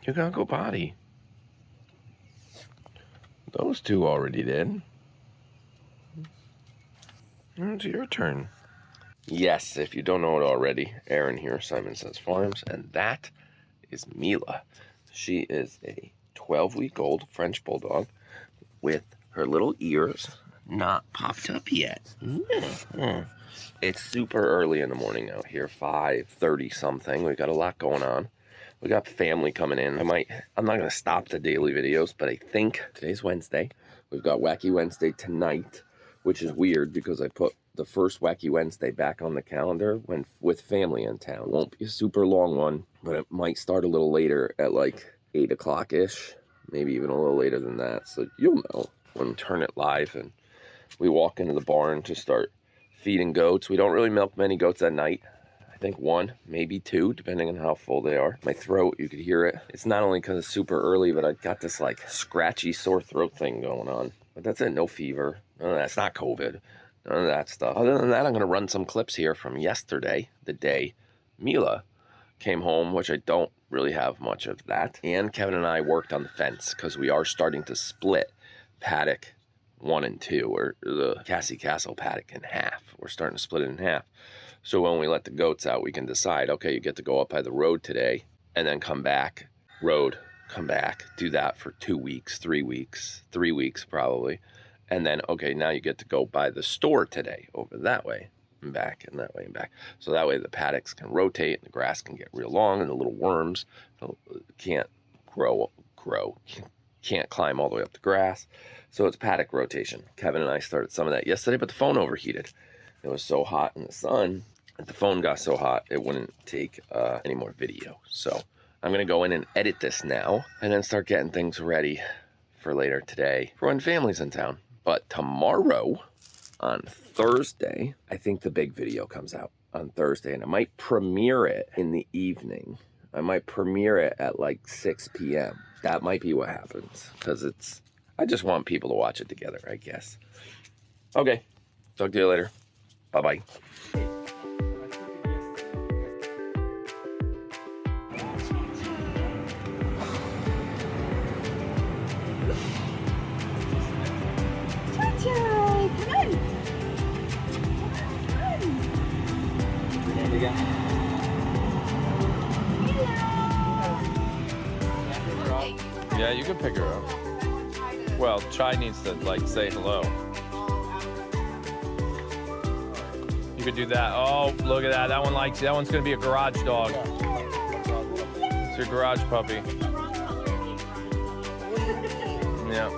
You gotta go potty. Those two already did. It's your turn. Yes, if you don't know it already, Aaron here, Simon Says Farms, and that is Mila. She is a 12-week-old French Bulldog with her little ears not popped up yet. It's super early in the morning out here, 5:30 something. We got a lot going on. We got family coming in. I'm not gonna stop the daily videos, but I think today's Wednesday. We've got Wacky Wednesday tonight, which is weird because I put the first Wacky Wednesday back on the calendar when with family in town. It won't be a super long one, but it might start a little later at like 8 o'clock-ish, maybe even a little later than that. So you'll know when we turn it live and we walk into the barn to start feeding goats. We don't really milk many goats at night. I think one, maybe two, depending on how full they are. My throat, you could hear it. It's not only because it's super early, but I've got this like scratchy sore throat thing going on. But that's it, no fever. None of that's not COVID. None of that stuff. Other than that, I'm going to run some clips here from yesterday, the day Mila came home, which I don't really have much of that. And Kevin and I worked on the fence because we are starting to split paddock 1 and 2, or the Cassie Castle paddock in half. We're starting to split it in half. So when we let the goats out, we can decide, okay, you get to go up by the road today and then come back, road, come back, do that for 2 weeks, 3 weeks, 3 weeks probably. And then, okay, now you get to go by the store today over that way and back and that way and back. So that way the paddocks can rotate and the grass can get real long and the little worms can't can't climb all the way up the grass. So it's paddock rotation. Kevin and I started some of that yesterday, but the phone overheated. It was so hot in the sun that the phone got so hot it wouldn't take any more video. So I'm gonna go in and edit this now and then start getting things ready for later today for when family's in town. But tomorrow, on Thursday, I think the big video comes out on Thursday, and I might premiere it in the evening. I might premiere it at like 6 p.m. That might be what happens, because I just want people to watch it together, I guess. Okay, talk to you later. Bye-bye. Yeah, you can pick her up. Well, Chai needs to like say hello. You could do that. Oh, look at that. That one likes you. That one's gonna be a garage dog. It's your garage puppy. Yeah.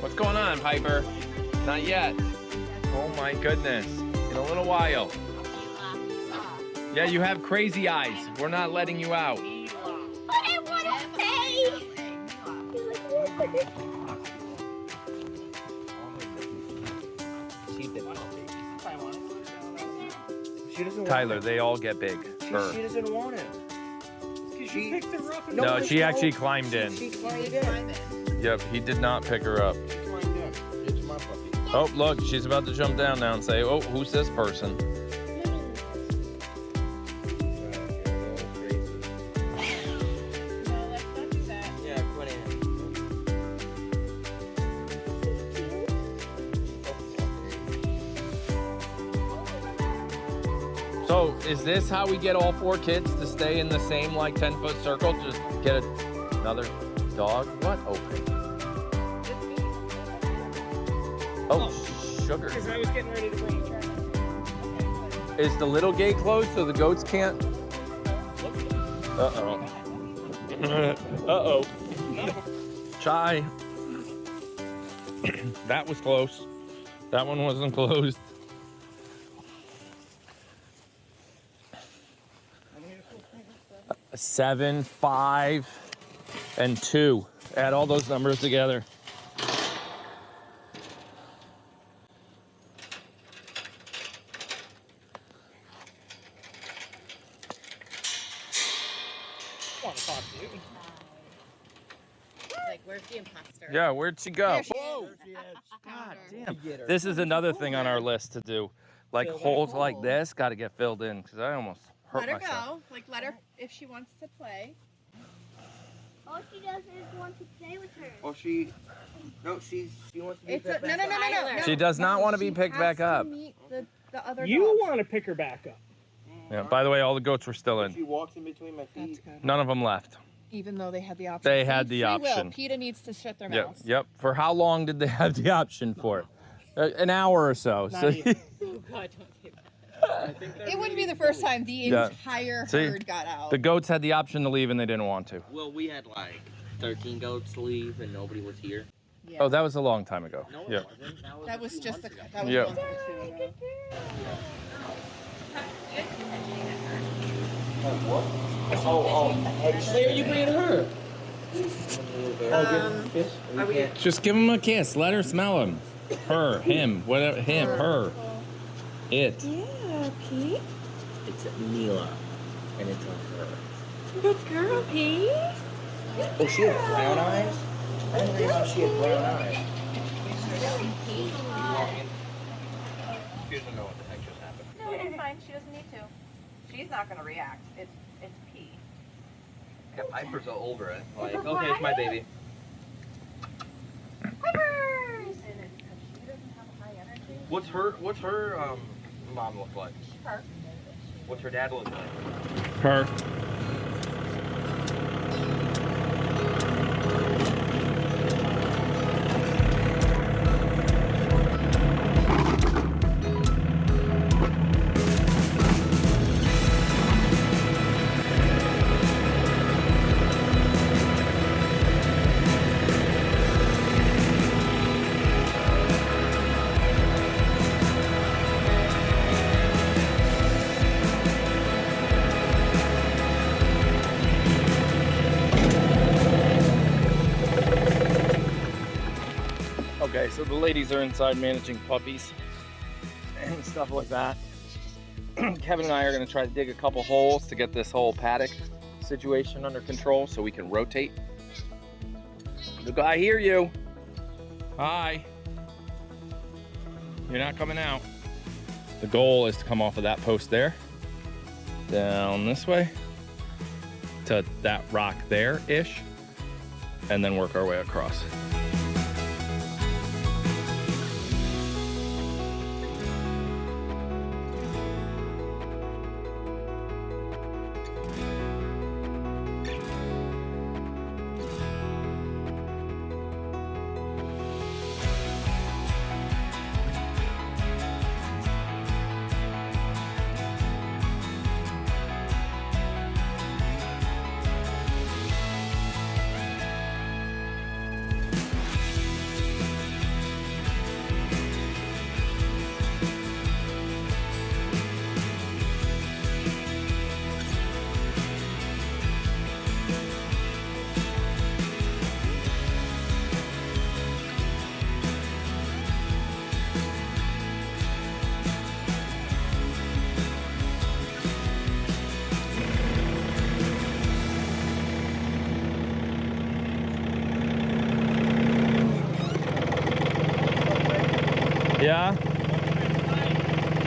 What's going on, Piper? Not yet. Oh my goodness. In a little while. Yeah, you have crazy eyes. We're not letting you out. But I want to stay. Tyler, they all get big. She doesn't want it. She picked her up. No, she actually climbed in. She climbed in. Yep, he did not pick her up. She climbed in. It's my puppy. Oh, look, she's about to jump down now and say, oh, who's this person? Yeah, quit it. So, is this how we get all 4 kids to stay in the same, like, 10-foot circle? Just get another dog? What? Okay. Oh, sugar. Because I was getting ready to bring a trash. Is the little gate closed so the goats can't? Uh-oh. Uh-oh. Chai. That was close. That one wasn't closed. Seven, 5, and 2. Add all those numbers together. want to talk to you. Like, where's the imposter? Yeah, where'd she go? There she Whoa! is. God damn. Get her. This is another thing on our list to do. Like Fill that holes hole. like this got to get filled in because I almost hurt Let her myself. go. Like, let her, if she wants to play. All she does is want to play with her. Oh, she wants to be It's a, picked no, back no, no, up. no, no, no. She does not No, want to be she picked has back to up. meet the other You dogs. want to pick her back up. Yeah. By the way, all the goats were still She in. walks in between my That's feet. good. None of them left. Even though they had the option. They had the Free will. option. PETA needs to shut their Yep. mouths. Yep. For how long did they have the option for? An hour or so. Not So even. Oh, God, don't say that. It wouldn't be the first time the Yeah. entire See, herd got out. the goats had the option to leave and they didn't want to. Well, we had like 13 goats leave and nobody was here. Yeah. Oh, that was a long time ago. No, Yeah. it wasn't. That was just a, that was Yeah. a month or two ago. Where are you bringing her? Just give him a kiss. Let her smell him. Her, him, whatever. Him, her. It. Yeah, Pete. It's Mila, and it's on her. Good girl, Pete. Oh, she had brown eyes? I didn't realize she had brown eyes. She doesn't know what the heck just happened. No, it's fine. She doesn't need to. She's not gonna react. It's pee. Yeah, Piper's all over it. Like, okay, it's my baby. What's her mom look like? Her. What's her dad look like? Her. Okay, so the ladies are inside managing puppies and stuff like that. Kevin and I are going to try to dig a couple holes to get this whole paddock situation under control so we can rotate. Look, I hear you. Hi. You're not coming out. The goal is to come off of that post there, down this way, to that rock there-ish, and then work our way across. Yeah?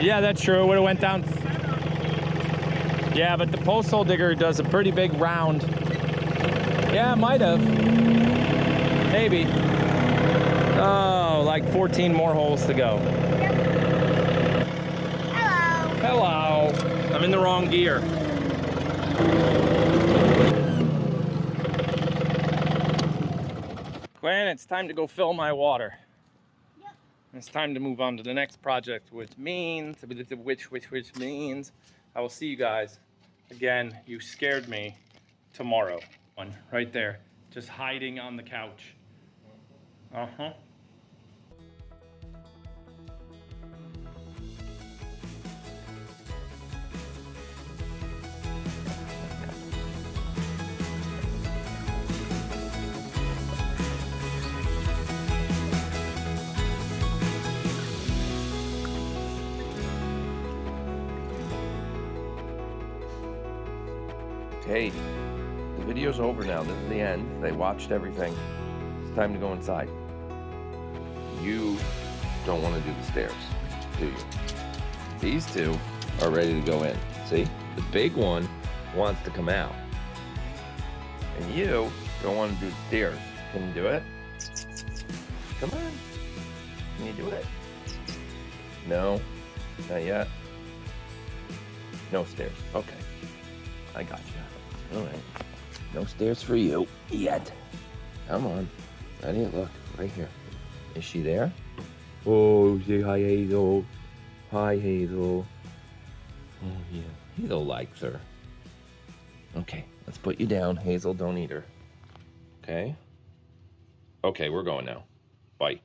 Yeah, that's true. It would have went down. Yeah, but the posthole digger does a pretty big round. Yeah, it might have. Maybe. Oh, like 14 more holes to go. Hello. Hello. I'm in the wrong gear. Gwen, it's time to go fill my water. It's time to move on to the next project, which means I will see you guys again. You scared me tomorrow. One right there, just hiding on the couch. Uh-huh. Hey, the video's over now. This is the end. They watched everything. It's time to go inside. You don't want to do the stairs, do you? These two are ready to go in. See? The big one wants to come out. And you don't want to do the stairs. Can you do it? Come on. Can you do it? No, not yet. No stairs. Okay. I got you. All right. No stairs for you yet. Come on. Ready? Look, right here. Is she there? Oh, say hi, Hazel. Hi, Hazel. Oh, yeah. Hazel likes her. Okay, let's put you down. Hazel, don't eat her. Okay? Okay, we're going now. Bye.